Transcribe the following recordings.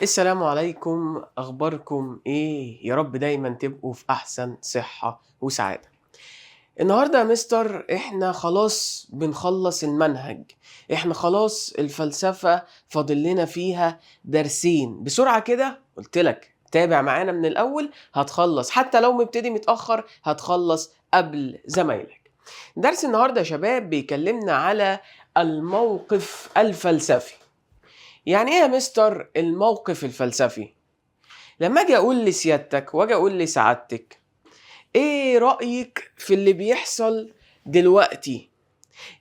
السلام عليكم، أخباركم إيه؟ يا رب دايما تبقوا في أحسن صحة وسعادة. النهاردة يا مستر إحنا خلاص بنخلص المنهج. إحنا خلاص الفلسفة فاضل لنا فيها درسين بسرعة كده. قلت لك تابع معانا من الأول هتخلص، حتى لو مبتدي متأخر هتخلص قبل زمايلك. درس النهاردة يا شباب بيكلمنا على الموقف الفلسفي. يعني ايه يا مستر الموقف الفلسفي؟ لما اجي اقول لسيادتك واجي اقول لسعادتك ايه رأيك في اللي بيحصل دلوقتي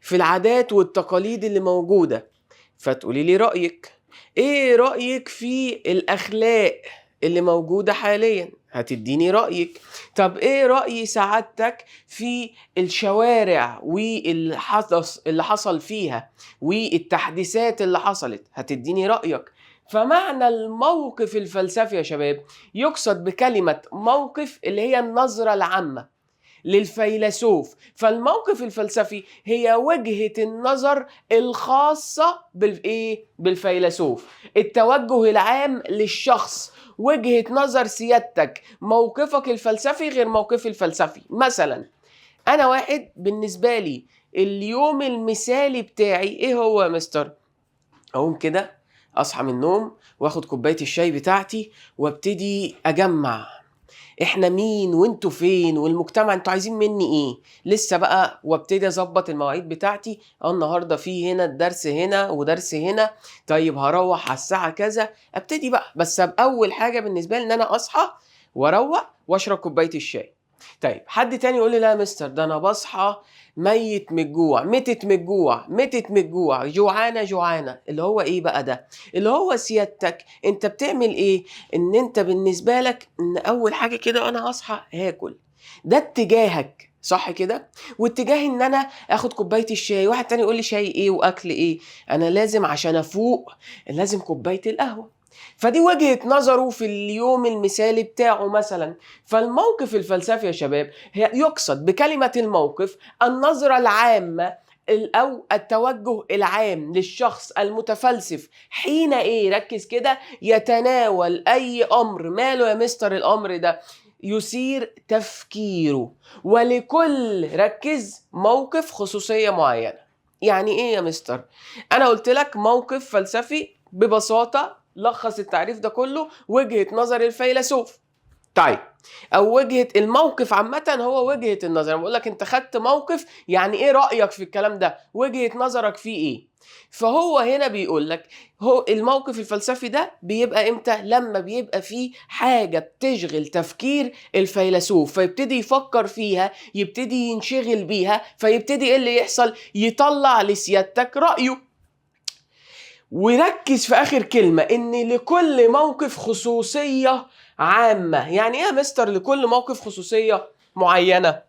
في العادات والتقاليد اللي موجودة، فتقولي لي رأيك. ايه رأيك في الاخلاق اللي موجودة حاليا، هتديني رأيك. طب ايه رأي سعادتك في الشوارع اللي حصل فيها والتحديثات اللي حصلت، هتديني رأيك. فمعنى الموقف الفلسفي يا شباب يقصد بكلمة موقف اللي هي النظرة العامة للفيلسوف. فالموقف الفلسفي هي وجهة النظر الخاصة بالفيلسوف، التوجه العام للشخص، وجهة نظر سيادتك. موقفك الفلسفي غير موقفي الفلسفي. مثلا انا واحد بالنسبة لي اليوم المثالي بتاعي ايه هو يا مستر؟ اقوم كده اصحى من النوم واخد كوباية الشاي بتاعتي وابتدي اجمع احنا مين وانتوا فين والمجتمع انتوا عايزين مني ايه لسه بقى، وابتدي اظبط المواعيد بتاعتي. النهارده في هنا الدرس هنا ودرس هنا، طيب هروح على الساعه كذا. ابتدي بقى، بس اول حاجه بالنسبه لي ان انا اصحى واروق واشرب كوبايه الشاي. طيب حد تاني يقول لي لا يا مستر ده انا بصحى ميت من الجوع، متت من الجوع، متت من الجوع، جوعانه جوعانه. اللي هو ايه بقى ده؟ اللي هو سيادتك انت بتعمل ايه؟ ان انت بالنسبه لك ان اول حاجه كده انا هصحى هاكل، ده اتجاهك صح كده. واتجاهي ان انا اخد كوبايه الشاي. واحد تاني يقول لي شاي ايه واكل ايه؟ انا لازم عشان افوق لازم كوبايه القهوه. فدي وجهة نظره في اليوم المثالي بتاعه مثلا. فالموقف الفلسفي يا شباب هي يقصد بكلمة الموقف النظرة العامة أو التوجه العام للشخص المتفلسف حين إيه؟ ركز كده، يتناول أي أمر. ماله يا مستر الأمر ده؟ يثير تفكيره، ولكل ركز موقف خصوصية معينة. يعني إيه يا مستر؟ أنا قلت لك موقف فلسفي ببساطة، لخص التعريف ده كله وجهة نظر الفيلسوف. طيب، او وجهة الموقف عامة هو وجهة النظر. بقول لك انت خدت موقف، يعني ايه رأيك في الكلام ده؟ وجهة نظرك فيه ايه؟ فهو هنا بيقول لك هو الموقف الفلسفي ده بيبقى امتى؟ لما بيبقى فيه حاجة بتشغل تفكير الفيلسوف فيبتدي يفكر فيها، يبتدي ينشغل بيها، فيبتدي ايه اللي يحصل؟ يطلع لسيادتك رأيه. وركز في آخر كلمة إن لكل موقف خصوصية عامة. يعني إيه يا مستر لكل موقف خصوصية معينة؟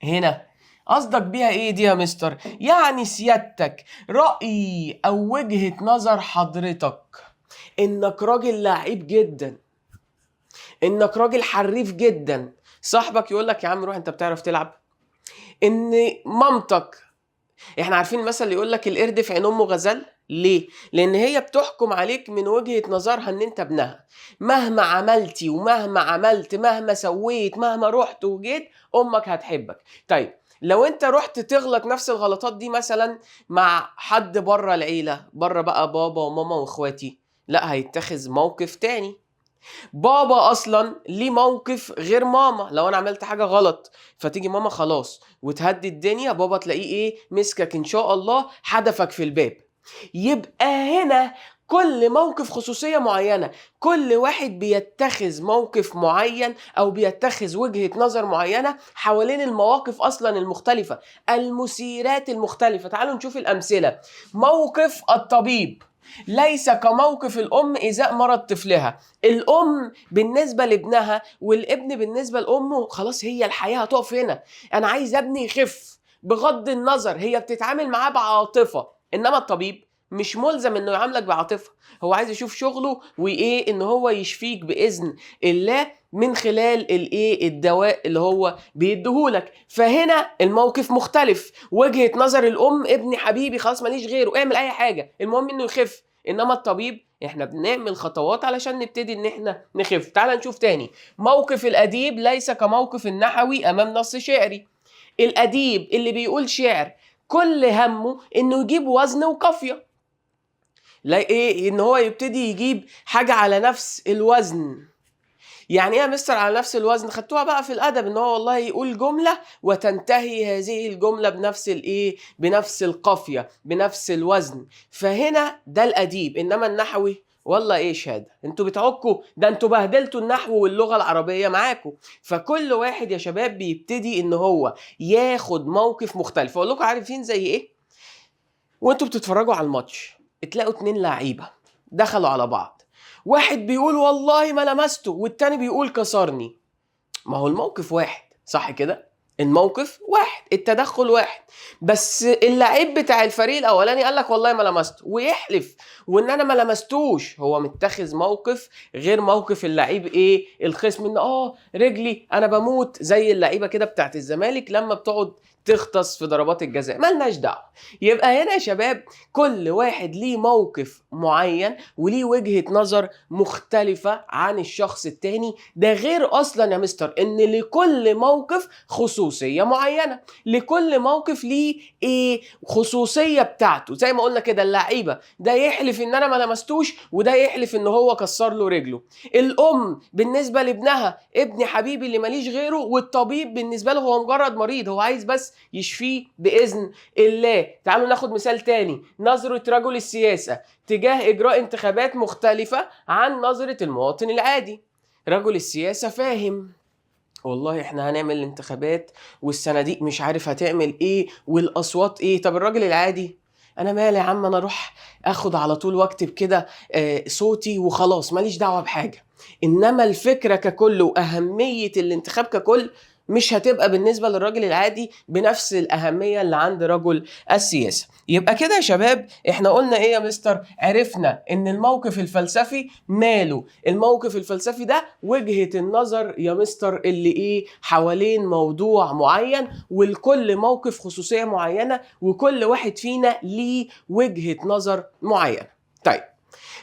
هنا قصدك بيها إيه دي يا مستر؟ يعني سيادتك رأي أو وجهة نظر حضرتك إنك راجل لعيب جدا، إنك راجل حريف جدا. صاحبك يقول لك يا عم روح أنت بتعرف تلعب. إن مامتك، احنا عارفين المثل اللي يقول لك القرد في عين امه غزال. ليه؟ لان هي بتحكم عليك من وجهة نظرها ان انت ابنها. مهما عملتي ومهما عملت مهما سويت مهما رحت وجيت امك هتحبك. طيب لو انت رحت تغلط نفس الغلطات دي مثلا مع حد بره العيلة، بره بقى بابا وماما واخواتي، لا هيتخذ موقف تاني. بابا اصلا ليه موقف غير ماما. لو انا عملت حاجه غلط فتيجي ماما خلاص وتهدي الدنيا، بابا تلاقيه ايه؟ مسكك ان شاء الله حدفك في الباب. يبقى هنا كل موقف خصوصية معينة، كل واحد بيتخذ موقف معين أو بيتخذ وجهة نظر معينة حوالين المواقف أصلا المختلفة، المثيرات المختلفة. تعالوا نشوف الأمثلة. موقف الطبيب ليس كموقف الأم إزاء مرض طفلها. الأم بالنسبة لابنها والابن بالنسبة لأمه خلاص هي الحياة هتقف هنا. أنا عايز ابني يخف بغض النظر، هي بتتعامل معاه بعاطفة. إنما الطبيب مش ملزم انه يعاملك بعاطفه، هو عايز يشوف شغله وايه ان هو يشفيك باذن الله من خلال الايه الدواء اللي هو بيديهولك. فهنا الموقف مختلف. وجهة نظر الام ابني حبيبي خلاص ماليش غيره، اعمل اي حاجه المهم انه يخف. انما الطبيب احنا بنعمل خطوات علشان نبتدي ان احنا نخف. تعال نشوف تاني، موقف الاديب ليس كموقف النحوي امام نص شعري. الاديب اللي بيقول شعر كل همه انه يجيب وزن وقافيه، لا ايه ان هو يبتدي يجيب حاجه على نفس الوزن. يعني ايه يا مستر على نفس الوزن؟ خدتوها بقى في الادب ان هو والله يقول جمله وتنتهي هذه الجمله بنفس الايه، بنفس القافيه، بنفس الوزن. فهنا ده الاديب. انما النحوي والله ايه شهاده، انتوا بتعكوا ده، انتوا بهدلتوا النحو واللغه العربيه معاكم. فكل واحد يا شباب بيبتدي ان هو ياخد موقف مختلف. اقول لكم عارفين زي ايه؟ وانتوا بتتفرجوا على الماتش تلاقوا اتنين لعيبه دخلوا على بعض، واحد بيقول والله ما لمسته والتاني بيقول كسرني. ما هو الموقف واحد، صح كده؟ الموقف واحد، التدخل واحد، بس اللعيب بتاع الفريق الاولاني قال لك والله ما لمسته ويحلف وان انا ما لمستوش، هو متخذ موقف غير موقف اللعيب ايه الخصم، ان رجلي انا بموت، زي اللعيبه كده بتاعت الزمالك لما بتقعد تختص في ضربات الجزاء، مالناش دعوه. يبقى هنا يا شباب كل واحد ليه موقف معين وليه وجهة نظر مختلفة عن الشخص التاني. ده غير اصلا يا مستر ان لكل موقف خصوصية معينة، لكل موقف ليه ايه خصوصية بتاعته. زي ما قلنا كده اللعيبة ده يحلف ان انا ما لمستوش وده يحلف ان هو كسر له رجله. الام بالنسبة لابنها ابني حبيبي اللي ماليش غيره، والطبيب بالنسبة له هو مجرد مريض هو عايز بس يشفيه بإذن الله. تعالوا ناخد مثال تاني، نظرة رجل السياسة تجاه إجراء انتخابات مختلفة عن نظرة المواطن العادي. رجل السياسة فاهم والله احنا هنعمل انتخابات والصناديق مش عارف هتعمل ايه والاصوات ايه. طب الراجل العادي انا مالي يا عم، انا اروح اخد على طول واكتب كده صوتي وخلاص ماليش دعوة بحاجة. انما الفكرة ككل واهمية الانتخاب ككل مش هتبقى بالنسبة للراجل العادي بنفس الأهمية اللي عند رجل السياسة. يبقى كده يا شباب احنا قلنا ايه يا مستر؟ عرفنا ان الموقف الفلسفي ماله؟ الموقف الفلسفي ده وجهة النظر يا مستر اللي ايه حوالين موضوع معين، ولكل موقف خصوصية معينة، وكل واحد فينا ليه وجهة نظر معينة. طيب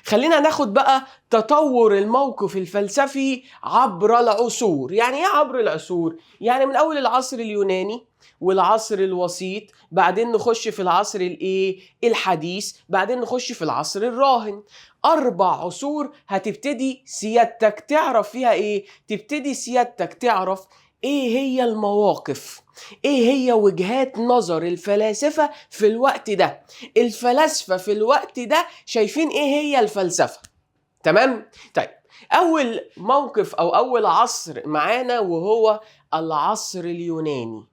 خلينا ناخد بقى تطور الموقف الفلسفي عبر العصور. يعني ايه عبر العصور؟ يعني من اول العصر اليوناني والعصر الوسيط، بعدين نخش في العصر الايه الحديث، بعدين نخش في العصر الراهن. 4 عصور هتبتدي سيادتك تعرف فيها ايه؟ تبتدي سيادتك تعرف ايه هي المواقف، ايه هي وجهات نظر الفلاسفة في الوقت ده. الفلاسفة في الوقت ده شايفين ايه هي الفلسفة. تمام؟ طيب اول موقف او اول عصر معانا وهو العصر اليوناني.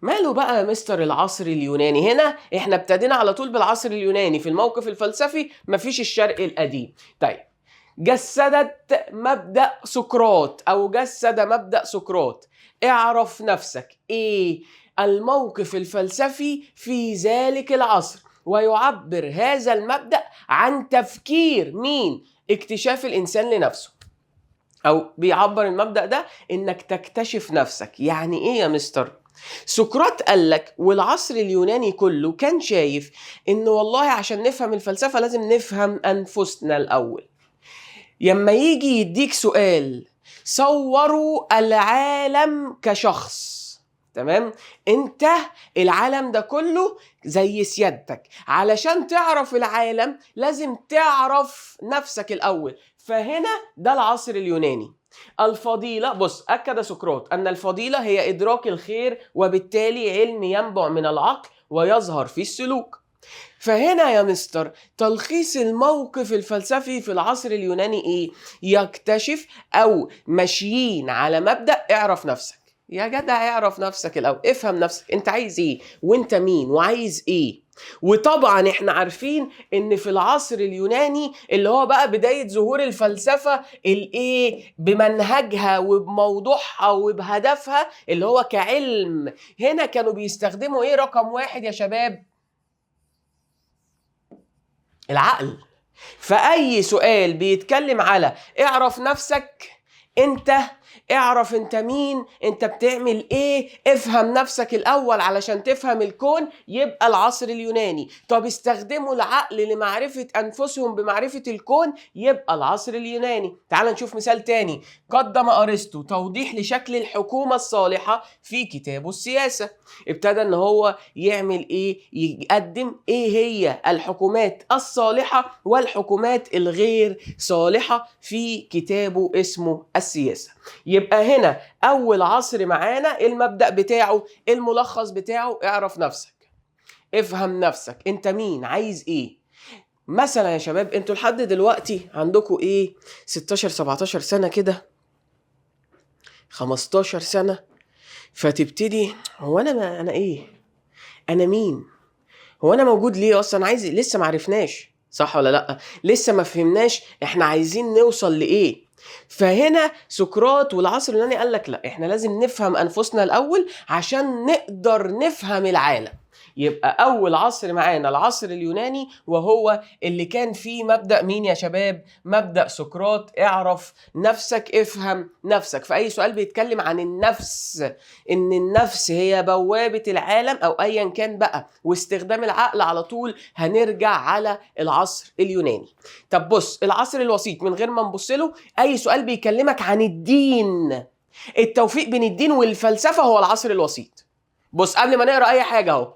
ماله بقى يا مستر العصر اليوناني؟ هنا احنا ابتدينا على طول بالعصر اليوناني في الموقف الفلسفي، مفيش الشرق القديم. طيب جسدت مبدأ سقراط او جسد مبدأ سقراط. اعرف نفسك ايه الموقف الفلسفي في ذلك العصر، ويعبر هذا المبدأ عن تفكير مين؟ اكتشاف الإنسان لنفسه، أو بيعبر المبدأ ده إنك تكتشف نفسك. يعني إيه يا مستر؟ سقراط قال لك والعصر اليوناني كله كان شايف إن والله عشان نفهم الفلسفة لازم نفهم أنفسنا الأول. يما يجي يديك سؤال صوروا العالم كشخص، تمام؟ انت العالم ده كله زي سيادتك، علشان تعرف العالم لازم تعرف نفسك الأول. فهنا ده العصر اليوناني. الفضيلة، بص أكد سقراط أن الفضيلة هي إدراك الخير، وبالتالي علم ينبع من العقل ويظهر في السلوك. فهنا يا مستر تلخيص الموقف الفلسفي في العصر اليوناني ايه؟ يكتشف او ماشيين على مبدأ اعرف نفسك. يا جدع اعرف نفسك الاول، افهم نفسك انت عايز ايه وانت مين وعايز ايه. وطبعا احنا عارفين ان في العصر اليوناني اللي هو بقى بداية ظهور الفلسفة الايه بمنهجها وبموضوعها وبهدفها اللي هو كعلم، هنا كانوا بيستخدموا ايه رقم 1 يا شباب؟ العقل. فأي سؤال بيتكلم على اعرف نفسك، انت اعرف انت مين، انت بتعمل ايه، افهم نفسك الاول علشان تفهم الكون، يبقى العصر اليوناني. طب استخدموا العقل لمعرفة انفسهم بمعرفة الكون، يبقى العصر اليوناني. تعال نشوف مثال تاني. قدم ارسطو توضيح لشكل الحكومة الصالحة في كتابه السياسة. ابتدى ان هو يعمل ايه؟ يقدم ايه هي الحكومات الصالحة والحكومات الغير صالحة في كتابه اسمه السياسة. يبقى هنا اول عصر معانا المبدأ بتاعه، الملخص بتاعه، اعرف نفسك، افهم نفسك، انت مين، عايز ايه. مثلا يا شباب انتوا لحد دلوقتي عندكم ايه، 16 17 سنة كده، 15 سنة، فتبتدي هو انا ايه، انا مين، هو انا موجود ليه اصلا، عايز لسه ما عرفناش، صح ولا لا؟ لسه ما فهمناش احنا عايزين نوصل لايه. فهنا سقراط والعصر اليوناني قال لك لا، احنا لازم نفهم انفسنا الاول عشان نقدر نفهم العالم. يبقى اول عصر معانا العصر اليوناني، وهو اللي كان فيه مبدأ مين يا شباب؟ مبدأ سقراط. اعرف نفسك، افهم نفسك. في اي سؤال بيتكلم عن النفس، ان النفس هي بوابة العالم او ايا كان بقى، واستخدام العقل، على طول هنرجع على العصر اليوناني. طب بص، العصر الوسيط من غير ما نبص له، اي سؤال بيكلمك عن الدين، التوفيق بين الدين والفلسفة، هو العصر الوسيط. بص قبل ما نقرا اي حاجه اهو،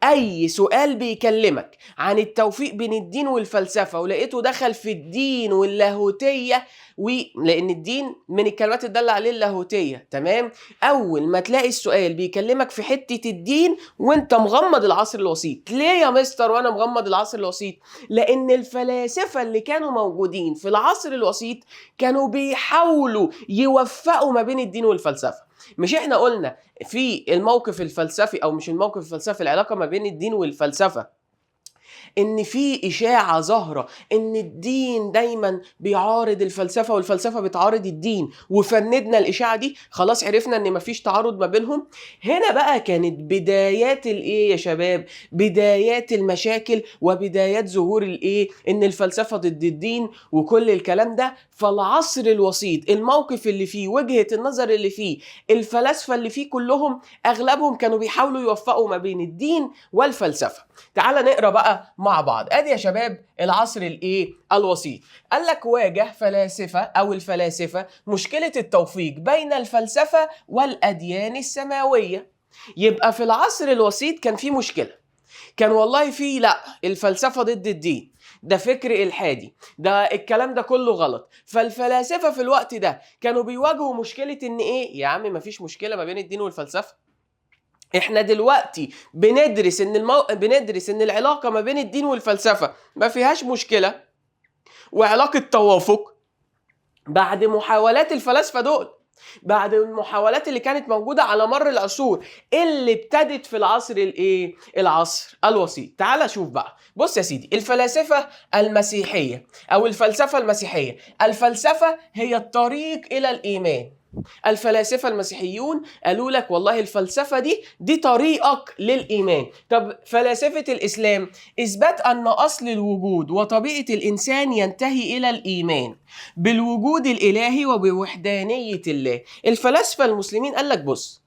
اي سؤال بيكلمك عن التوفيق بين الدين والفلسفه ولقيته دخل في الدين واللاهوتيه، ولان الدين من الكلمات الداله عليه اللاهوتيه، تمام، اول ما تلاقي السؤال بيكلمك في حته الدين وانت مغمض العصر الوسيط. ليه يا مستر وانا مغمض العصر الوسيط؟ لان الفلاسفه اللي كانوا موجودين في العصر الوسيط كانوا بيحاولوا يوفقوا ما بين الدين والفلسفه. مش احنا قلنا في الموقف الفلسفي، او مش الموقف الفلسفي، العلاقه ما بين الدين والفلسفه، ان في اشاعه ظاهره ان الدين دايما بيعارض الفلسفه والفلسفه بتعارض الدين، وفندنا الاشاعه دي، خلاص عرفنا ان مفيش تعارض ما بينهم. هنا بقى كانت بدايات الايه يا شباب؟ بدايات المشاكل وبدايات ظهور الايه، ان الفلسفه ضد الدين وكل الكلام ده. فالعصر الوسيط الموقف اللي فيه، وجهه النظر اللي فيه، الفلاسفه اللي فيه كلهم اغلبهم كانوا بيحاولوا يوفقوا ما بين الدين والفلسفه. تعال نقرا بقى مع بعض. ادي يا شباب العصر الايه الوسيط. قال لك واجه فلاسفه او الفلاسفه مشكله التوفيق بين الفلسفه والاديان السماويه. يبقى في العصر الوسيط كان في مشكله، كان والله في لا، الفلسفه ضد الدين، ده فكر الحادي، ده الكلام ده كله غلط. فالفلاسفه في الوقت ده كانوا بيواجهوا مشكله ان ايه، يا عم مفيش مشكله ما بين الدين والفلسفه، احنا دلوقتي بندرس ان العلاقه ما بين الدين والفلسفه ما فيهاش مشكله وعلاقه توافق. بعد محاولات الفلاسفه دول، بعد المحاولات اللي كانت موجوده على مر العصور، اللي ابتدت في العصر الايه، العصر الوسيط. تعال شوف بقى. بص يا سيدي، الفلاسفه المسيحيه او الفلسفه المسيحيه، الفلسفه هي الطريق الى الايمان. الفلاسفة المسيحيون قالوا لك والله الفلسفة دي طريقك للإيمان. طب فلاسفة الإسلام إثبات أن أصل الوجود وطبيعة الإنسان ينتهي إلى الإيمان بالوجود الإلهي وبوحدانية الله. الفلاسفة المسلمين قال لك بص،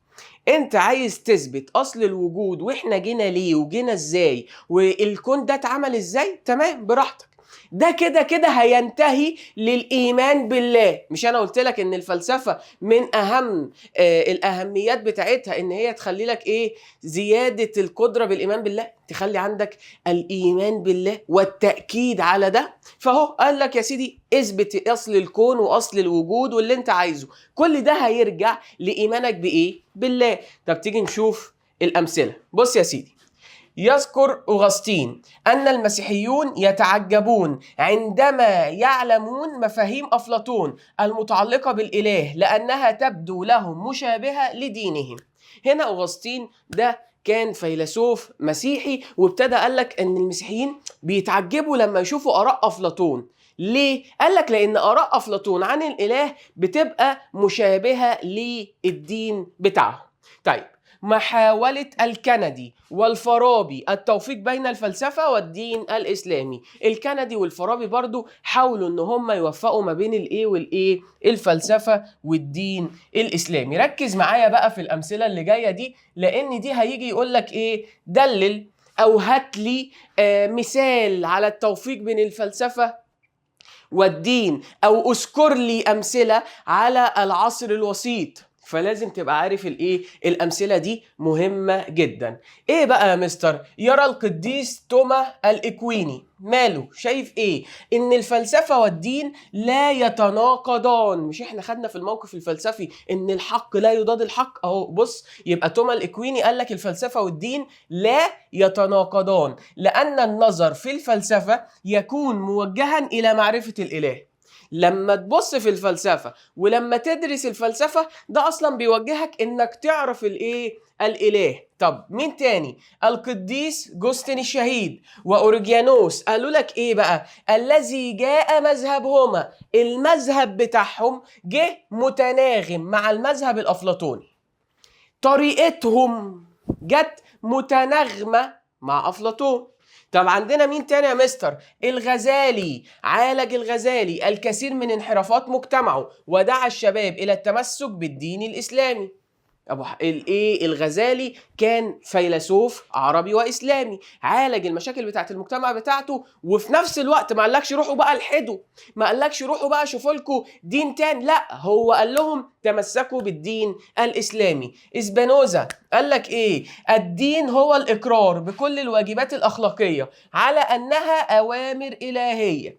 انت عايز تثبت اصل الوجود واحنا جينا ليه وجينا ازاي والكون ده اتعمل ازاي، تمام براحتك، ده كده كده هينتهي للإيمان بالله. مش أنا قلت لك إن الفلسفة من أهم الأهميات بتاعتها إن هي تخلي لك إيه؟ زيادة القدرة بالإيمان بالله، تخلي عندك الإيمان بالله والتأكيد على ده. فهو قال لك يا سيدي اثبت أصل الكون وأصل الوجود واللي أنت عايزه، كل ده هيرجع لإيمانك بإيه؟ بالله. طب تيجي نشوف الأمثلة. بص يا سيدي، يذكر أغسطين أن المسيحيون يتعجبون عندما يعلمون مفاهيم أفلاطون المتعلقة بالإله لأنها تبدو لهم مشابهة لدينهم. هنا أغسطين ده كان فيلسوف مسيحي، وابتدى قالك أن المسيحيين بيتعجبوا لما يشوفوا آراء أفلاطون. ليه؟ قالك لأن آراء أفلاطون عن الإله بتبقى مشابهة للدين بتاعهم. طيب محاولة الكندي والفارابي التوفيق بين الفلسفة والدين الإسلامي. الكندي والفارابي برضو حاولوا ان هم يوفقوا ما بين الايه والايه، الفلسفة والدين الإسلامي. ركز معايا بقى في الأمثلة اللي جاية دي، لأن دي هيجي يقول لك ايه، دلل أو هات لي مثال على التوفيق بين الفلسفة والدين، أو أذكر لي أمثلة على العصر الوسيط. فلازم تبقى عارف الايه، الامثله دي مهمه جدا. ايه بقى يا مستر؟ يرى القديس توما الاكويني ماله، شايف ايه؟ ان الفلسفه والدين لا يتناقضان. مش احنا خدنا في الموقف الفلسفي ان الحق لا يضاد الحق؟ اهو بص، يبقى توما الاكويني قال لك الفلسفه والدين لا يتناقضان، لان النظر في الفلسفه يكون موجها الى معرفه الاله. لما تبص في الفلسفة ولما تدرس الفلسفة، ده أصلا بيوجهك إنك تعرف الإيه؟ الإله. طب مين تاني؟ القديس جوستن الشهيد وأورجيانوس قالوا لك إيه بقى؟ الذي جاء مذهبهما، المذهب بتاعهم جه متناغم مع المذهب الأفلاطوني، طريقتهم جت متناغمة مع أفلاطون. طب عندنا مين تاني يا مستر؟ الغزالي. عالج الغزالي الكثير من انحرافات مجتمعه ودعا الشباب إلى التمسك بالدين الإسلامي. الغزالي كان فيلسوف عربي واسلامي، عالج المشاكل بتاعت المجتمع بتاعته، وفي نفس الوقت ما قالكش روحوا بقى الحدوا، ما قالكش روحوا بقى شوفوا لكم دين تاني، لا، هو قال لهم تمسكوا بالدين الاسلامي. اسبانوزا قال لك ايه؟ الدين هو الاقرار بكل الواجبات الاخلاقيه على انها اوامر الهيه.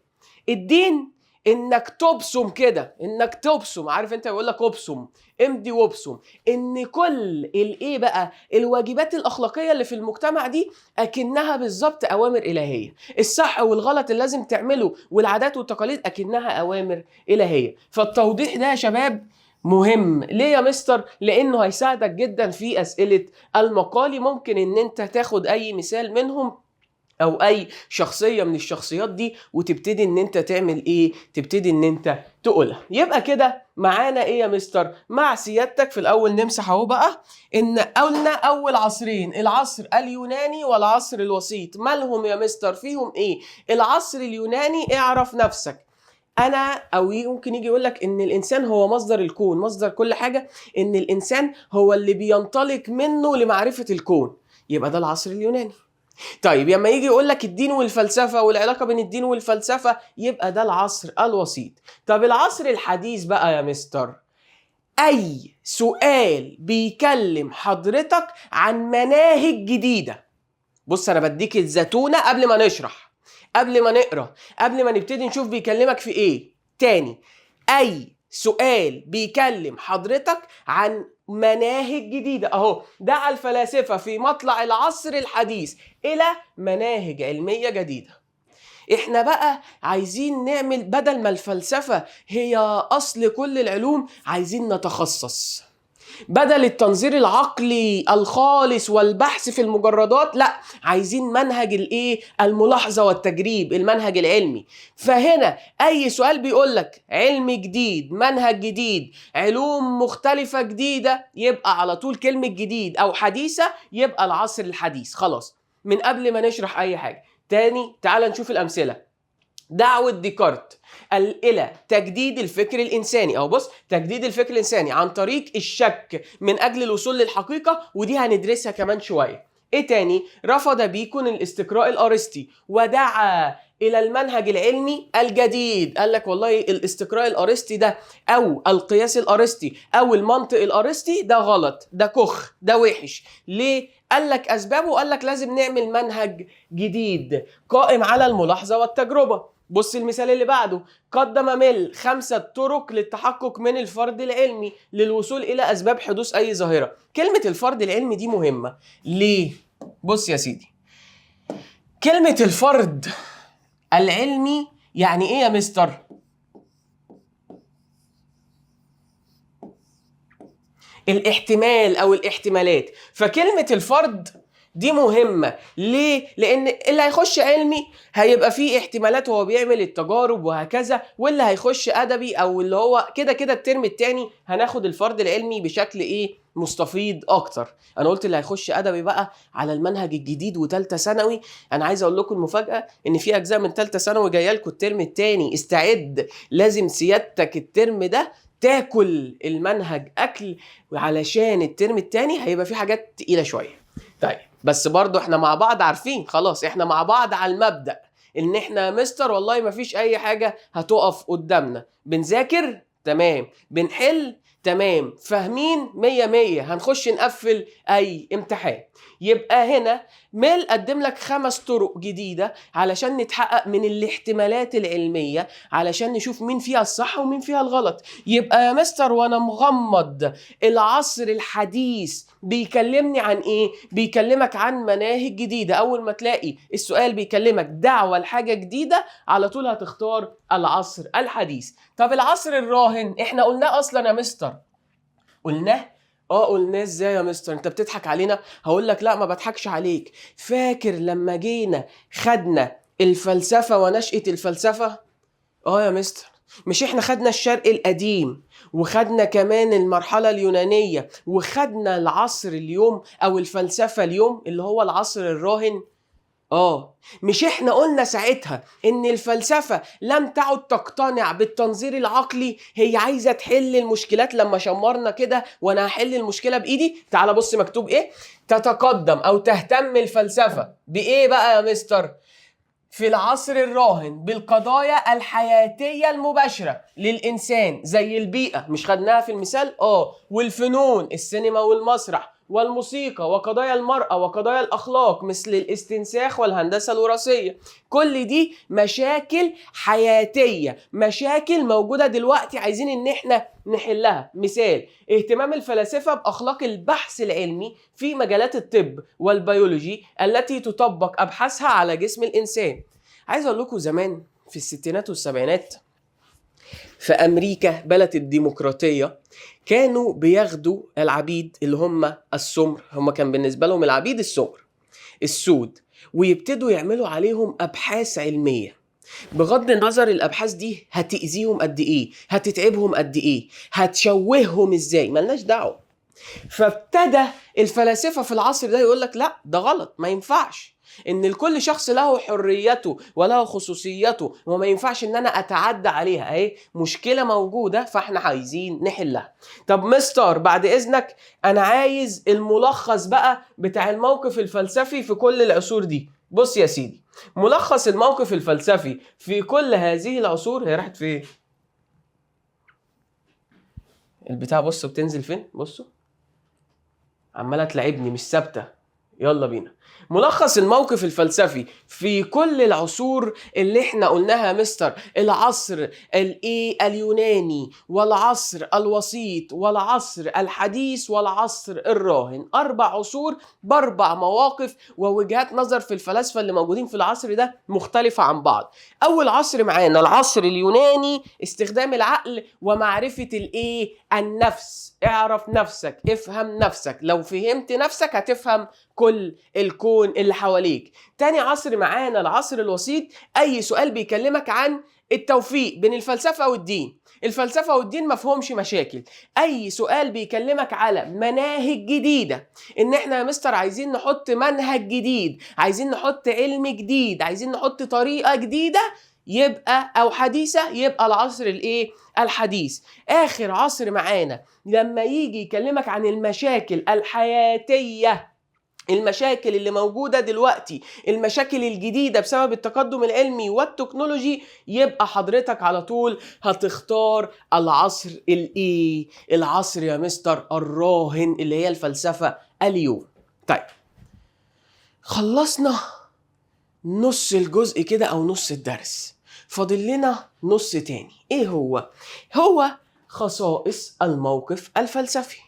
الدين انك تبصم كده، انك تبصم، عارف انت بيقول لك ابصم، امضي وابصم، ان كل الايه بقى، الواجبات الاخلاقيه اللي في المجتمع دي اكنها بالظبط اوامر الهيه، الصح والغلط اللي لازم تعمله والعادات والتقاليد اكنها اوامر الهيه. فالتوضيح ده يا شباب مهم. ليه يا مستر؟ لانه هيساعدك جدا في اسئله المقالي. ممكن ان انت تاخد اي مثال منهم او اي شخصية من الشخصيات دي وتبتدي ان انت تعمل ايه، تبتدي ان انت تقولها. يبقى كده معانا ايه يا مستر؟ مع سيادتك في الاول نمسح اهو بقى ان قلنا اول عصرين، العصر اليوناني والعصر الوسيط. مالهم يا مستر؟ فيهم ايه؟ العصر اليوناني اعرف نفسك، انا او يمكن يجي يقول لك ان الانسان هو مصدر الكون، مصدر كل حاجة، ان الانسان هو اللي بينطلق منه لمعرفة الكون، يبقى ده العصر اليوناني. طيب لما يجي يقول لك الدين والفلسفة والعلاقة بين الدين والفلسفة، يبقى ده العصر الوسيط. طب العصر الحديث بقى يا مستر، أي سؤال بيكلم حضرتك عن مناهج جديدة. بص أنا بديك الزتونة قبل ما نشرح، قبل ما نقرأ، قبل ما نبتدي نشوف بيكلمك في إيه. تاني، أي سؤال بيكلم حضرتك عن مناهج جديدة، اهو دعا الفلاسفة في مطلع العصر الحديث إلى مناهج علمية جديدة. احنا بقى عايزين نعمل، بدل ما الفلسفة هي أصل كل العلوم، عايزين نتخصص. بدل التنظير العقلي الخالص والبحث في المجردات، لا، عايزين منهج الايه، الملاحظه والتجريب، المنهج العلمي. فهنا اي سؤال بيقول لك علم جديد، منهج جديد، علوم مختلفه جديده، يبقى على طول كلمه جديد او حديثه، يبقى العصر الحديث. خلاص، من قبل ما نشرح اي حاجه تاني تعال نشوف الامثله. دعوة ديكارت إلى تجديد الفكر الإنساني، أو بص، تجديد الفكر الإنساني عن طريق الشك من أجل الوصول للحقيقة، ودي هندرسها كمان شوية. إيه تاني؟ رفض بيكون الاستقراء الأرسطي ودعا إلى المنهج العلمي الجديد. قال لك والله الاستقراء الأرسطي ده أو القياس الأرسطي أو المنطق الأرسطي ده غلط، ده كخ، ده وحش. ليه؟ قال لك أسبابه، قال لك لازم نعمل منهج جديد قائم على الملاحظة والتجربة. بص المثال اللي بعده، قدم ميل 5 طرق للتحقق من الفرض العلمي للوصول إلى أسباب حدوث أي ظاهرة. كلمة الفرض العلمي دي مهمة. ليه؟ بص يا سيدي، كلمة الفرض العلمي يعني إيه يا مستر؟ الاحتمال أو الاحتمالات. فكلمة الفرض دي مهمة. ليه؟ لأن اللي هيخش علمي هيبقى فيه احتمالات وهو بيعمل التجارب وهكذا، واللي هيخش أدبي أو اللي هو كده كده الترم التاني هناخد الفرد العلمي بشكل إيه؟ مستفيض أكتر. أنا قلت اللي هيخش أدبي بقى على المنهج الجديد وتالتة ثانوي، أنا عايز أقول لكم المفاجأة إن في أجزاء من تالتة ثانوي جاية لكم الترم التاني. استعد، لازم سيادتك الترم ده تاكل المنهج أكل، علشان الترم التاني هيبقى فيه حاجات تقيلة شوية. طيب بس برضو احنا مع بعض عارفين خلاص، احنا مع بعض على المبدأ ان احنا يا مستر والله مفيش اي حاجة هتقف قدامنا، بنذاكر تمام، بنحل تمام، فاهمين 100 هنخش نقفل اي امتحان. يبقى هنا ميل قدم لك 5 طرق جديدة علشان نتحقق من الاحتمالات العلمية، علشان نشوف مين فيها الصح ومين فيها الغلط. يبقى يا مستر وانا مغمض، العصر الحديث بيكلمني عن ايه؟ بيكلمك عن مناهج جديدة. اول ما تلاقي السؤال بيكلمك دعوة لحاجة جديدة على طول هتختار العصر الحديث. طب العصر الراهن احنا قلناه اصلا يا مستر. قلناه؟ قلناه ازاي يا مستر؟ انت بتضحك علينا؟ هقول لك لا، ما بضحكش عليك. فاكر لما جينا خدنا الفلسفة ونشأة الفلسفة؟ يا مستر، مش احنا خدنا الشرق القديم وخدنا كمان المرحلة اليونانية وخدنا العصر اليوم او الفلسفة اليوم اللي هو العصر الراهن؟ مش احنا قلنا ساعتها ان الفلسفة لم تعد تقتنع بالتنظير العقلي، هي عايزة تحل المشكلات. لما شمرنا كده وانا هحل المشكلة بايدي، تعال بص مكتوب ايه، تتقدم او تهتم الفلسفة بايه بقى يا مستر؟ في العصر الراهن بالقضايا الحياتية المباشرة للإنسان زي البيئة، مش خدناها في المثال؟ والفنون، السينما والمسرح والموسيقى، وقضايا المرأة وقضايا الأخلاق مثل الاستنساخ والهندسة الوراثية. كل دي مشاكل حياتية، مشاكل موجودة دلوقتي عايزين إن احنا نحلها. مثال، اهتمام الفلاسفة بأخلاق البحث العلمي في مجالات الطب والبيولوجي التي تطبق أبحاثها على جسم الإنسان. عايز أقول لكم زمان في الستينات والسبعينات في أمريكا بلد الديمقراطية كانوا بياخدوا العبيد اللي هم السمر، هم كان بالنسبة لهم العبيد السمر السود، ويبتدوا يعملوا عليهم أبحاث علمية. بغض النظر الأبحاث دي هتأذيهم قد إيه، هتتعبهم قد إيه، هتشوههم إزاي، ملناش دعوة. فابتدى الفلاسفة في العصر ده يقول لك لا، ده غلط، ما ينفعش ان لكل شخص له حريته وله خصوصيته وما ينفعش ان انا اتعدى عليها. اهي مشكلة موجودة فاحنا عايزين نحلها. طب مستر بعد اذنك انا عايز الملخص بقى بتاع الموقف الفلسفي في كل العصور دي. بص يا سيدي، ملخص الموقف الفلسفي في كل هذه العصور، هي راحت فين البتاع؟ بصوا بتنزل فين، بصوا عمالة تلعبني مش ثابتة. يلا بينا. ملخص الموقف الفلسفي في كل العصور اللي احنا قلناها مستر، العصر اليوناني والعصر الوسيط والعصر الحديث والعصر الراهن. 4 عصور ب4 مواقف ووجهات نظر في الفلاسفة اللي موجودين في العصر ده مختلفة عن بعض. اول عصر معانا العصر اليوناني، استخدام العقل ومعرفة النفس. اعرف نفسك، افهم نفسك، لو فهمت نفسك هتفهم كل الكون اللي حواليك. تاني عصر معانا العصر الوسيط، اي سؤال بيكلمك عن التوفيق بين الفلسفة والدين. الفلسفة والدين مفهومش مشاكل. اي سؤال بيكلمك على مناهج جديدة، ان احنا يا مستر عايزين نحط منهج جديد، عايزين نحط علم جديد، عايزين نحط طريقة جديدة، يبقى او حديثة، يبقى العصر الحديث. اخر عصر معانا لما يجي يكلمك عن المشاكل الحياتية، المشاكل اللي موجودة دلوقتي، المشاكل الجديدة بسبب التقدم العلمي والتكنولوجي، يبقى حضرتك على طول هتختار العصر العصر يا مستر الراهن اللي هي الفلسفة اليوم. طيب خلصنا نص الجزء كده او نص الدرس، فاضل لنا نص تاني. ايه هو خصائص الموقف الفلسفي.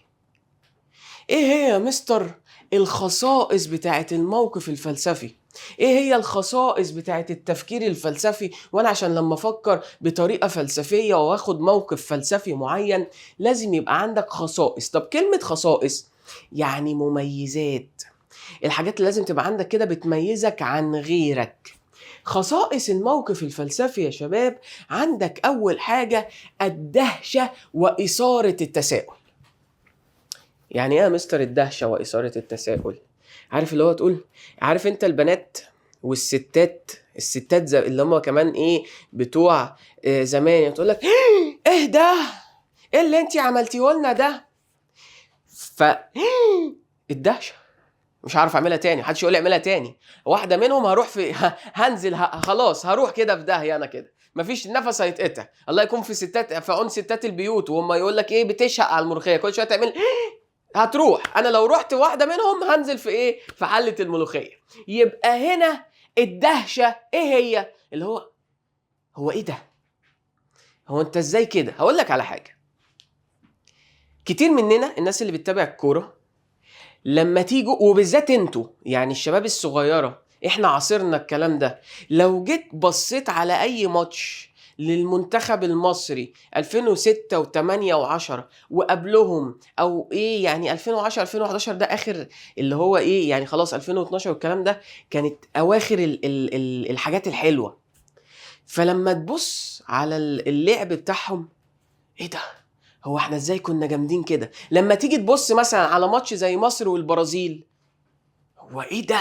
ايه هي يا مستر الخصائص بتاعت الموقف الفلسفي؟ ايه هي الخصائص بتاعت التفكير الفلسفي؟ وانا عشان لما افكر بطريقة فلسفية واخد موقف فلسفي معين لازم يبقى عندك خصائص. طب كلمة خصائص يعني مميزات، الحاجات اللي لازم تبقى عندك كده بتميزك عن غيرك. خصائص الموقف الفلسفي يا شباب، عندك أول حاجة الدهشة وإثارة التساؤل. يعني ايه يا مستر الدهشة وإثارة التساؤل؟ عارف اللي هو تقول، عارف انت البنات والستات، الستات زي اللي هم كمان ايه بتوع زمان، يعني تقول لك ايه ده، ايه اللي انت عملتيه لنا ده؟ ف الدهشة، مش عارف اعملها تاني، محدش يقول لي اعملها تاني. واحده منهم هروح في هنزل خلاص هروح كده في داهيه، انا كده مفيش نفس هيتقطع. الله يكون في ستات، في عون ستات البيوت، وهم يقول لك ايه بتشهق على الملوخيه كل شويه تعمل هتروح. انا لو رحت واحده منهم هنزل في ايه، في حله الملوخيه. يبقى هنا الدهشه ايه هي؟ اللي هو ايه ده، هو انت ازاي كده؟ هقول لك على حاجه. كتير مننا الناس اللي بتتابع الكوره لما تيجوا، وبالذات انتوا يعني الشباب الصغيرة، احنا عاصرنا الكلام ده. لو جيت بصيت على اي ماتش للمنتخب المصري 2006 و8 و10 وقبلهم، او ايه يعني 2010 2011 ده اخر اللي هو ايه يعني خلاص 2012 والكلام ده كانت اواخر الحاجات الحلوة. فلما تبص على اللعب بتاعهم، ايه ده، هو احنا ازاي كنا جامدين كده؟ لما تيجي تبص مثلا على ماتش زي مصر والبرازيل، هو ايه ده،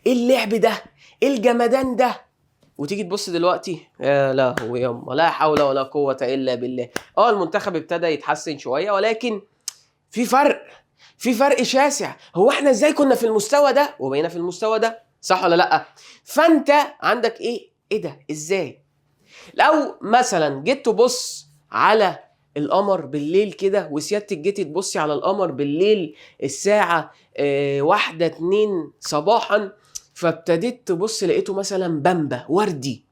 ايه اللعب ده، ايه الجمدان ده؟ وتيجي تبص دلوقتي يا لا هو يما لا حول ولا قوة الا بالله. المنتخب ابتدى يتحسن شوية، ولكن في فرق، في فرق شاسع. هو احنا ازاي كنا في المستوى ده وبقينا في المستوى ده؟ صح ولا لا؟ فانت عندك ايه ده ازاي؟ لو مثلا جيت تبص على القمر بالليل كده، وسيادتك جيتي تبصي على القمر بالليل الساعة 1-2 صباحا، فابتديت تبص لقيته مثلا بامبا وردي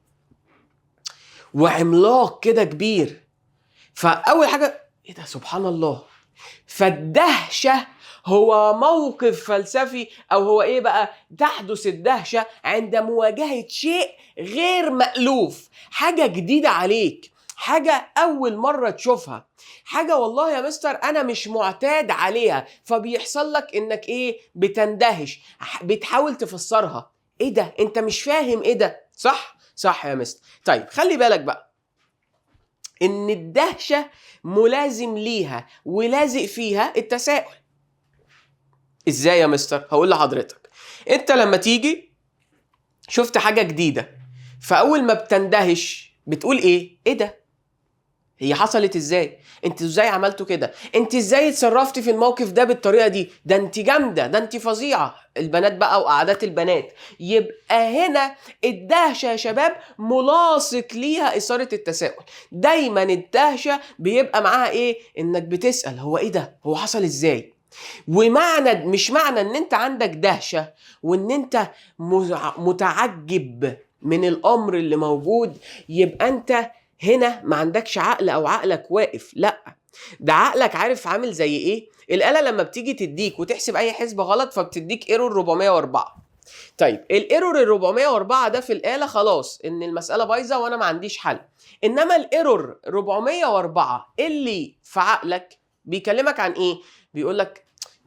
وعملاق كده كبير. فأول حاجة ايه ده، سبحان الله. فالدهشة هو موقف فلسفي، او هو ايه بقى، تحدث الدهشة عند مواجهة شيء غير مألوف، حاجة جديدة عليك، حاجة اول مرة تشوفها، حاجة والله يا مستر انا مش معتاد عليها، فبيحصل لك انك ايه، بتندهش، بتحاول تفسرها. ايه ده، انت مش فاهم ايه ده، صح؟ صح يا مستر. طيب خلي بالك بقى ان الدهشة ملازم ليها ولازق فيها التساؤل. ازاي يا مستر؟ هقول لحضرتك. انت لما تيجي شفت حاجة جديدة، فاول ما بتندهش بتقول ايه ده، هي حصلت ازاي؟ انت ازاي عملتوا كده؟ انت ازاي اتصرفتي في الموقف ده بالطريقه دي؟ ده انت جامده، ده انت فظيعه. البنات بقى وقعدات البنات. يبقى هنا الدهشه يا شباب ملاصق ليها اثاره التساؤل. دايما الدهشه بيبقى معاها ايه، انك بتسال هو ايه ده، هو حصل ازاي. ومعنى مش معنى ان انت عندك دهشه وان انت متعجب من الامر اللي موجود يبقى انت هنا ما عندكش عقل او عقلك واقف. لا، ده عقلك عارف عامل زي ايه، الآلة لما بتيجي تديك وتحسب اي حسبة غلط فبتديك ايرور 404. طيب الايرور ال 404 ده في الآلة خلاص ان المسألة بايظة وانا ما عنديش حل. انما الايرور 404 اللي في عقلك بيكلمك عن ايه، بيقول لك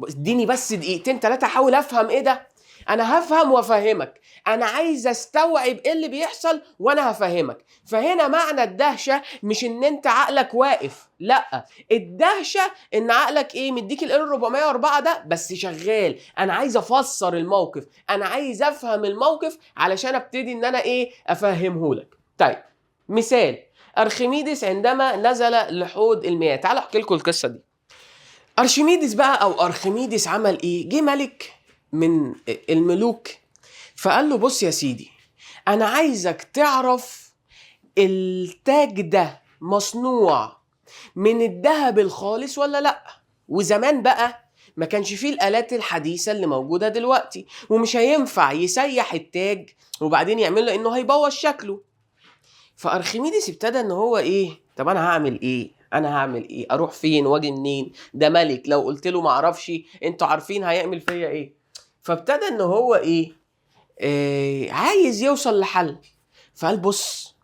اديني بس دقيقتين 3 احاول افهم ايه ده، انا هفهم وافهمك، انا عايز استوعب ايه اللي بيحصل وانا هفهمك. فهنا معنى الدهشة مش ان انت عقلك واقف، لا، الدهشة ان عقلك ايه، مديك الايرور 404 ده بس شغال، انا عايز افسر الموقف، انا عايز افهم الموقف علشان ابتدي ان انا ايه، افهمه لك. طيب مثال، ارخميدس عندما نزل لحوض المياه. تعالوا احكي لكم القصة دي. ارشميدس بقى او ارخميدس عمل ايه، جه ملك من الملوك فقال له بص يا سيدي، انا عايزك تعرف التاج ده مصنوع من الذهب الخالص ولا لا. وزمان بقى ما كانش فيه الآلات الحديثة اللي موجودة دلوقتي، ومش هينفع يسيح التاج وبعدين يعمل له انه هيبوظ شكله. فارخميدس ابتدى ان هو ايه، طب انا هعمل ايه، اروح فين واجي منين، ده ملك لو قلت له ما اعرفش انتوا عارفين هيعمل فيا ايه. فابتدى ان هو عايز يوصل لحل. فقال بص،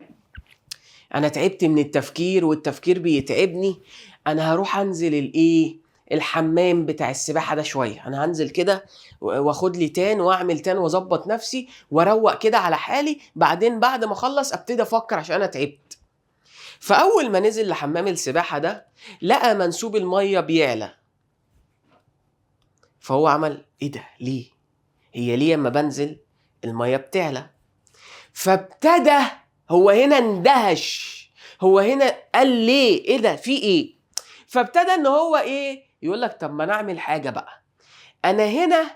انا تعبت من التفكير والتفكير بيتعبني، انا هروح انزل الحمام بتاع السباحه ده شويه، انا هنزل كده واخد لي تان واعمل تان واظبط نفسي واروق كده على حالي، بعدين بعد ما اخلص ابتدي افكر عشان انا تعبت. فاول ما نزل لحمام السباحه ده لقى منسوب الميه بيعلى، فهو عمل ايه ده؟ ليه؟ هي ليه اما بنزل الميه بتعلى؟ فابتدى هو هنا اندهش، هو هنا قال ليه؟ ايه ده؟ في ايه؟ فابتدى ان هو ايه يقول لك طب ما نعمل حاجه بقى، انا هنا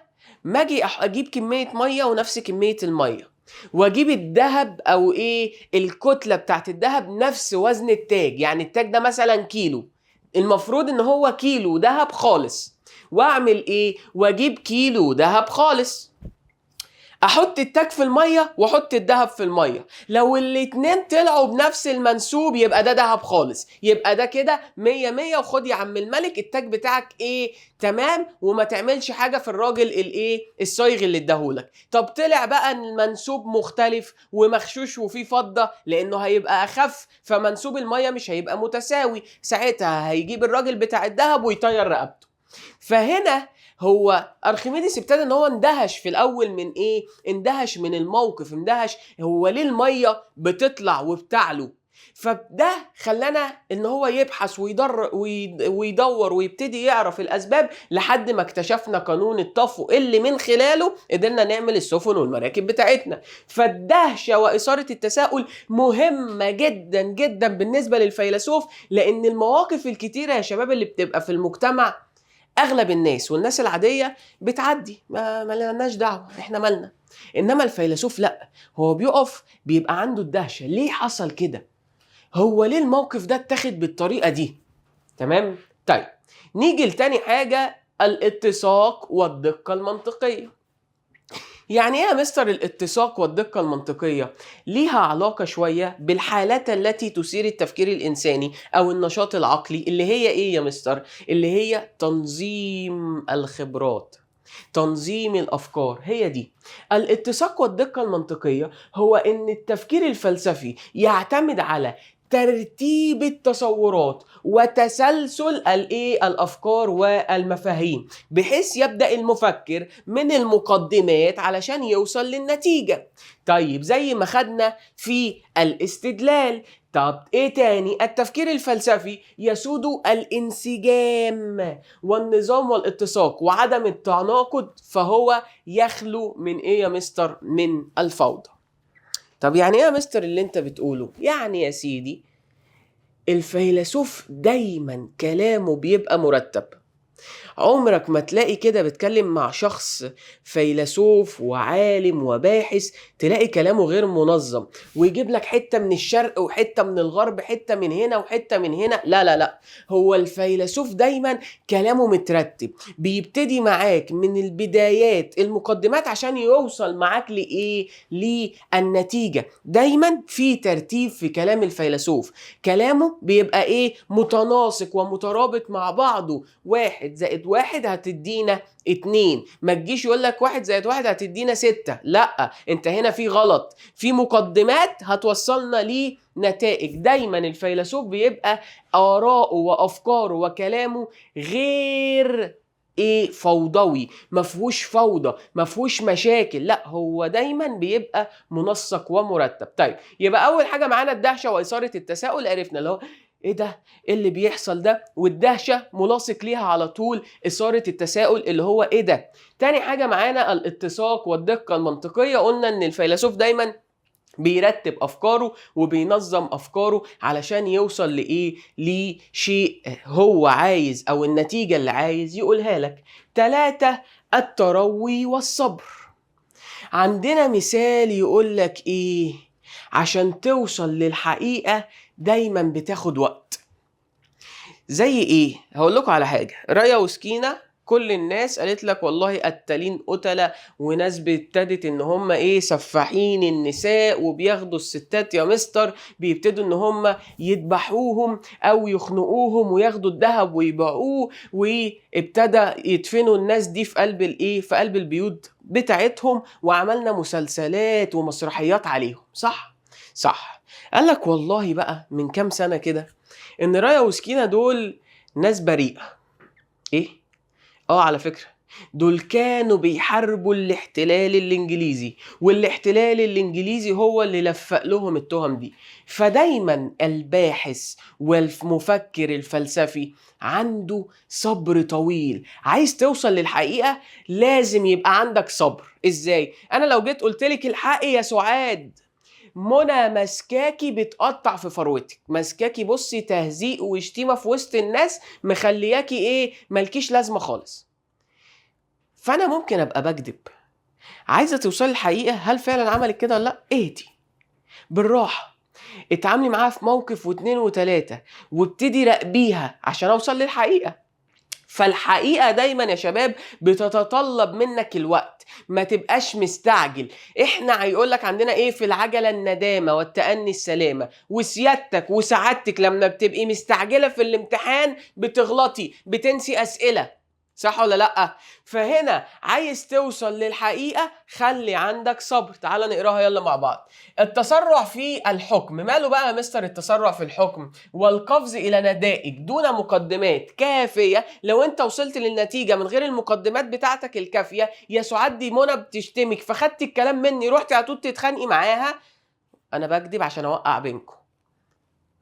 ما اجي اجيب كميه ميه ونفس كميه الميه، واجيب الذهب او ايه الكتله بتاعت الذهب نفس وزن التاج، يعني التاج ده مثلا كيلو، المفروض ان هو كيلو ذهب خالص، واعمل ايه واجيب كيلو ذهب خالص، احط التاج في الميه واحط الذهب في الميه، لو الاتنين طلعوا بنفس المنسوب يبقى ده ذهب خالص، يبقى ده كده 100 100، وخد يا عم الملك التاج بتاعك ايه تمام، وما تعملش حاجه في الراجل الايه الصايغ اللي اداهولك. طب طلع بقى ان المنسوب مختلف ومغشوش وفيه فضه، لانه هيبقى اخف فمنسوب الميه مش هيبقى متساوي، ساعتها هيجيب الراجل بتاع الذهب ويطير رقبته. فهنا هو ارخميدس ابتدى ان هو اندهش في الاول من ايه؟ اندهش من الموقف، اندهش هو ليه الميه بتطلع وبتعلو. فده خلانا ان هو يبحث ويدور ويبتدي يعرف الاسباب لحد ما اكتشفنا قانون الطفو اللي من خلاله قدرنا نعمل السفن والمراكب بتاعتنا. فالدهشه واثاره التساؤل مهمه جدا جدا بالنسبه للفيلسوف، لان المواقف الكتيره يا شباب اللي بتبقى في المجتمع اغلب الناس والناس العاديه بتعدي ما لناش دعوه، احنا مالنا. انما الفيلسوف لا، هو بيقف بيبقى عنده الدهشه، ليه حصل كده؟ هو ليه الموقف ده اتاخد بالطريقه دي؟ تمام. طيب نيجي لتاني حاجه، الاتساق والدقه المنطقيه. يعني ايه يا مستر الاتساق والدقة المنطقية؟ ليها علاقة شوية بالحالات التي تثير التفكير الإنساني أو النشاط العقلي، اللي هي ايه يا مستر؟ اللي هي تنظيم الخبرات، تنظيم الأفكار، هي دي. الاتساق والدقة المنطقية هو إن التفكير الفلسفي يعتمد على ترتيب التصورات وتسلسل الافكار والمفاهيم، بحيث يبدا المفكر من المقدمات علشان يوصل للنتيجه. طيب زي ما خدنا في الاستدلال، طب ايه تاني؟ التفكير الفلسفي يسود الانسجام والنظام والاتساق وعدم التناقض، فهو يخلو من ايه يا مستر؟ من الفوضى. طب يعني ايه يا مستر اللي انت بتقوله؟ يعني يا سيدي الفيلسوف دايما كلامه بيبقى مرتب، عمرك ما تلاقي كده بتكلم مع شخص فيلسوف وعالم وباحث تلاقي كلامه غير منظم، ويجيب لك حتة من الشرق وحتة من الغرب، حتة من هنا وحتة من هنا. لا لا لا، هو الفيلسوف دايما كلامه مترتب، بيبتدي معاك من البدايات المقدمات عشان يوصل معاك لإيه؟ للنتيجة. دايما في ترتيب في كلام الفيلسوف، كلامه بيبقى إيه؟ متناسق ومترابط مع بعضه. 1+1 هتدينا 2، ما تجيش يقول لك 1+1 هتدينا 6، لا، انت هنا في غلط، في مقدمات هتوصلنا لنتائج. دايما الفيلسوف بيبقى آراءه وأفكاره وكلامه غير فوضوي، مفهوش فوضى، مفهوش مشاكل، لا، هو دايما بيبقى منسق ومرتب. طيب يبقى اول حاجه معانا الدهشه واثاره التساؤل، عرفنا اللي هو ايه ده؟ ايه اللي بيحصل ده؟ والدهشه ملاصق ليها على طول اثاره التساؤل اللي هو ايه ده؟ تاني حاجه معانا الاتساق والدقه المنطقيه، قلنا ان الفيلسوف دايما بيرتب افكاره وبينظم افكاره علشان يوصل لايه؟ لشيء هو عايز او النتيجه اللي عايز يقولها لك. 3، التروي والصبر. عندنا مثال يقول لك ايه؟ عشان توصل للحقيقه دايما بتاخد وقت. زي ايه؟ هقول لكم على حاجه، رايه وسكينه، كل الناس قالت لك والله قتالين قتله، وناس ابتدت ان هم سفاحين النساء وبياخدوا الستات يا مستر، بيبتدوا ان هم يذبحوهم او يخنقوهم وياخدوا الذهب ويبيعوه، وابتدى يدفنوا الناس دي في قلب في قلب البيوت بتاعتهم، وعملنا مسلسلات ومسرحيات عليهم، صح؟ صح. قال لك والله بقى من كام سنه كده ان رايه وسكينه دول ناس بريئه، ايه؟ على فكرة دول كانوا بيحاربوا الاحتلال الانجليزي، والاحتلال الانجليزي هو اللي لفق لهم التهم دي. فدايما الباحث والمفكر الفلسفي عنده صبر طويل. عايز توصل للحقيقة لازم يبقى عندك صبر. ازاي؟ انا لو جيت قلت لك الحق يا سعاد، منى مسكاكي بتقطع في فروتك، مسكاكي بصي تهزيق وشتيمة في وسط الناس مخلياكي ايه، ملكيش لازمة خالص. فانا ممكن ابقى بكذب. عايزه توصلي الحقيقه، هل فعلا عملت كده ولا لا؟ اهدي بالراحه، اتعاملي معاها في موقف واتنين وتلاته، وابتدي راقبيها عشان اوصل للحقيقه. فالحقيقة دايما يا شباب بتتطلب منك الوقت، ما تبقاش مستعجل. احنا هيقولك عندنا ايه في العجلة؟ الندامة والتأني السلامة. وسيادتك وسعادتك لما بتبقي مستعجلة في الامتحان بتغلطي، بتنسي أسئلة، صح ولا لأ؟ فهنا عايز توصل للحقيقة خلي عندك صبر. تعال نقراها يلا مع بعض. التسرع في الحكم، ماله بقى يا مستر التسرع في الحكم؟ والقفز إلى نتائج دون مقدمات كافية. لو انت وصلت للنتيجة من غير المقدمات بتاعتك الكافية، يا سعاد دي منى بتشتمك فخدت الكلام مني رحتي على طول تتخانقي معاها، انا بكذب عشان اوقع بينكم.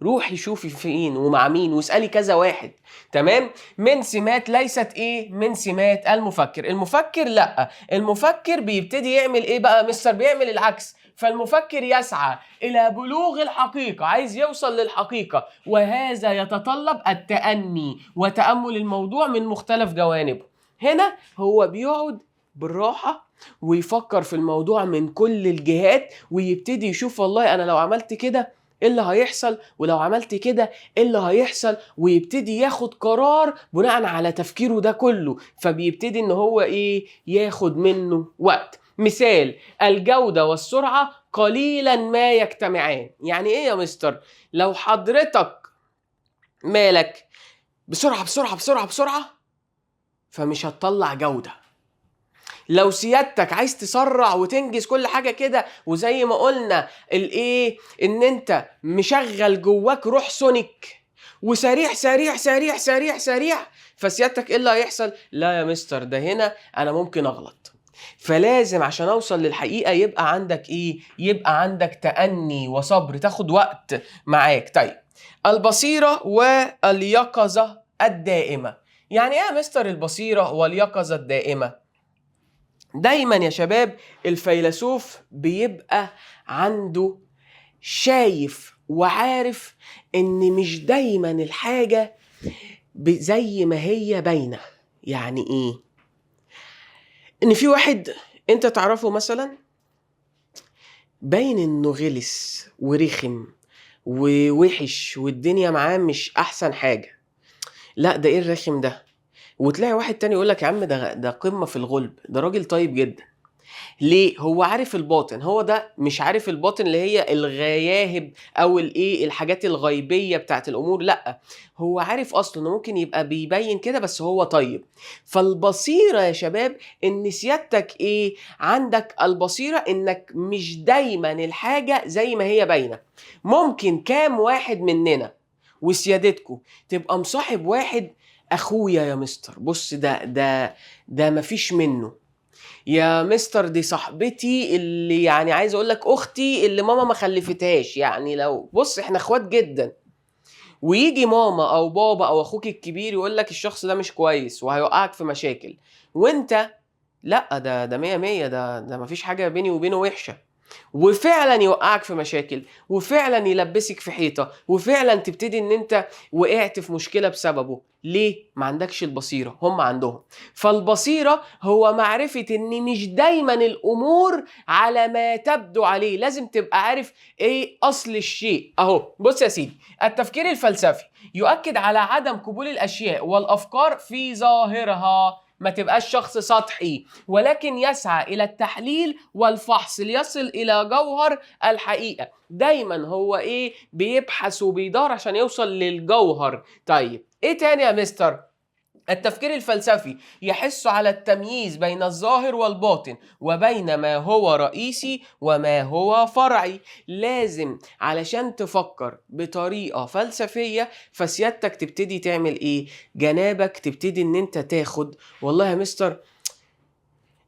روحي شوفي فين ومع مين واسألي كذا واحد. تمام؟ من سمات ليست ايه؟ من سمات المفكر. المفكر لا، المفكر بيبتدي يعمل ايه بقى مستر؟ بيعمل العكس. فالمفكر يسعى الى بلوغ الحقيقة، عايز يوصل للحقيقة، وهذا يتطلب التأني وتأمل الموضوع من مختلف جوانبه. هنا هو بيقعد بالراحة ويفكر في الموضوع من كل الجهات، ويبتدي يشوف والله انا لو عملت كده ايه اللي هيحصل، ولو عملت كده ايه اللي هيحصل، ويبتدي ياخد قرار بناء على تفكيره ده كله. فبيبتدي ان هو ايه؟ ياخد منه وقت. مثال: الجودة والسرعة قليلا ما يجتمعان. يعني ايه يا مستر؟ لو حضرتك مالك بسرعة بسرعة بسرعة بسرعة فمش هتطلع جودة. لو سيادتك عايز تسرع وتنجز كل حاجة كده، وزي ما قلنا الايه، ان انت مشغل جواك روح سونيك وسريع سريع سريع سريع سريع، فسيادتك ايه اللي هيحصل؟ لا يا مستر، ده هنا انا ممكن اغلط. فلازم عشان اوصل للحقيقة يبقى عندك ايه؟ يبقى عندك تأني وصبر، تاخد وقت معاك. طيب، البصيرة واليقظة الدائمة. يعني ايه يا مستر البصيرة واليقظة الدائمة؟ دايما يا شباب الفيلسوف بيبقى عنده شايف وعارف ان مش دايما الحاجة زي ما هي باينة. يعني ايه؟ ان في واحد انت تعرفه مثلا باين انه غلس ورخم ووحش والدنيا معاه مش احسن حاجة، لا ده ايه الرخم ده؟ وتلاقي واحد تاني يقولك يا عم ده قمة في الغلب، ده راجل طيب جدا. ليه؟ هو عارف الباطن. هو ده مش عارف الباطن اللي هي الغياهب او الايه، الحاجات الغيبيه بتاعت الامور، لا، هو عارف اصلا انه ممكن يبقى بيبين كده بس هو طيب. فالبصيره يا شباب ان سيادتك ايه؟ عندك البصيره انك مش دايما الحاجه زي ما هي باينه. ممكن كام واحد مننا وسيادتكم تبقى مصاحب واحد، اخويا يا مستر بص ده مفيش منه، يا مستر دي صاحبتي اللي يعني عايز اقول لك اختي اللي ماما ما خلفتهاش، يعني لو بص احنا اخوات جدا. ويجي ماما او بابا او اخوك الكبير يقول لك الشخص ده مش كويس وهيوقعك في مشاكل، وانت لا ده مية مية، ده مفيش حاجة بيني وبينه وحشة، وفعلا يوقعك في مشاكل، وفعلا يلبسك في حيطة، وفعلا تبتدي ان انت وقعت في مشكلة بسببه. ليه؟ ما عندكش البصيرة، هم عندهم. فالبصيرة هو معرفة ان مش دايما الامور على ما تبدو عليه، لازم تبقى عارف ايه اصل الشيء. اهو بص يا سيدي، التفكير الفلسفي يؤكد على عدم قبول الاشياء والافكار في ظاهرها. ما تبقاش شخص سطحي، ولكن يسعى إلى التحليل والفحص ليصل إلى جوهر الحقيقة. دايما هو إيه؟ بيبحث وبيدور عشان يوصل للجوهر. طيب إيه تاني يا مستر؟ التفكير الفلسفي يحث على التمييز بين الظاهر والباطن وبين ما هو رئيسي وما هو فرعي. لازم علشان تفكر بطريقة فلسفية فسيادتك تبتدي تعمل ايه؟ جنابك تبتدي ان انت تاخد والله يا مستر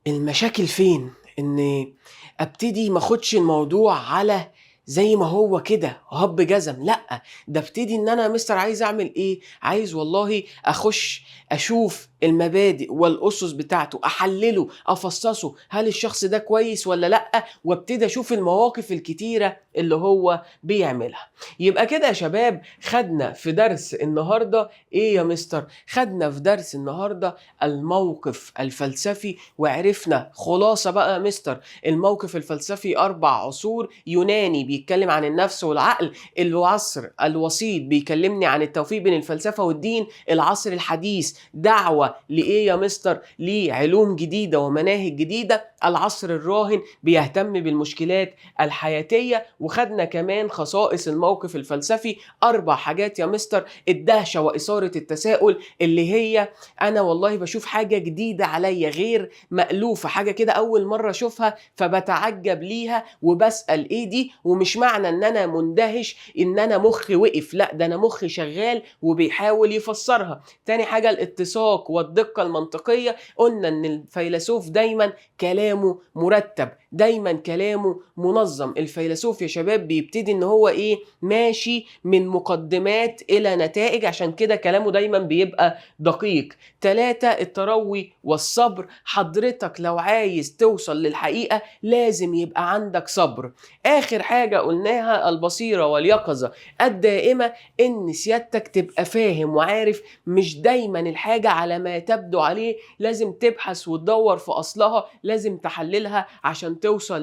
المشاكل فين؟ ان ابتدي ما اخدش الموضوع على زي ما هو كده هب جزم، لا ده ابتدي ان انا يا مستر عايز اعمل ايه؟ عايز والله اخش اشوف المبادئ والاسس بتاعته، احلله افصصه، هل الشخص ده كويس ولا لا، وابتدي اشوف المواقف الكتيرة اللي هو بيعملها. يبقى كده يا شباب خدنا في درس النهاردة ايه يا مستر؟ خدنا في درس النهاردة الموقف الفلسفي، وعرفنا خلاصة بقى يا مستر الموقف الفلسفي 4 عصور: يوناني بيتكلم عن النفس والعقل، العصر الوسيط بيكلمني عن التوفيق بين الفلسفة والدين، العصر الحديث دعوة لإيه يا مستر؟ لعلوم جديدة ومناهج جديدة، العصر الراهن بيهتم بالمشكلات الحياتية. وخدنا كمان خصائص الموقف الفلسفي 4 حاجات يا مستر: الدهشة وإثارة التساؤل، اللي هي أنا والله بشوف حاجة جديدة عليا غير مألوفة، حاجة كده أول مرة أشوفها فبتعجب ليها وبسأل إيه دي، ومش معنى إن أنا مندهش إن أنا مخي وقف، لا ده أنا مخي شغال وبيحاول يفسرها. تاني حاجة الاتساق والدقة المنطقية، قلنا إن الفيلسوف دايما كلامه مرتب، دايما كلامه منظم. الفيلسوف يا شباب بيبتدي إن هو إيه؟ ماشي من مقدمات إلى نتائج، عشان كده كلامه دايما بيبقى دقيق. 3 التروي والصبر، حضرتك لو عايز توصل للحقيقة لازم يبقى عندك صبر. آخر حاجة قلناها البصيرة واليقظة الدائمة، إن سيادتك تبقى فاهم وعارف مش دايما الحاجة على ما تبدو عليه، لازم تبحث وتدور في أصلها، لازم تحللها عشان توصل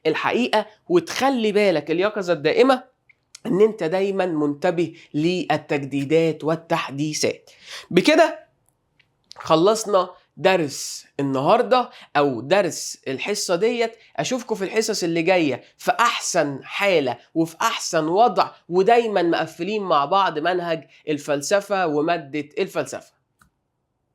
للحقيقة. وتخلي بالك اليقظة الدائمة ان انت دايما منتبه للتجديدات والتحديثات. بكده خلصنا درس النهاردة او درس الحصة ديت. اشوفكم في الحصص اللي جاية في احسن حالة وفي احسن وضع، ودايما مقفلين مع بعض منهج الفلسفة ومادة الفلسفة.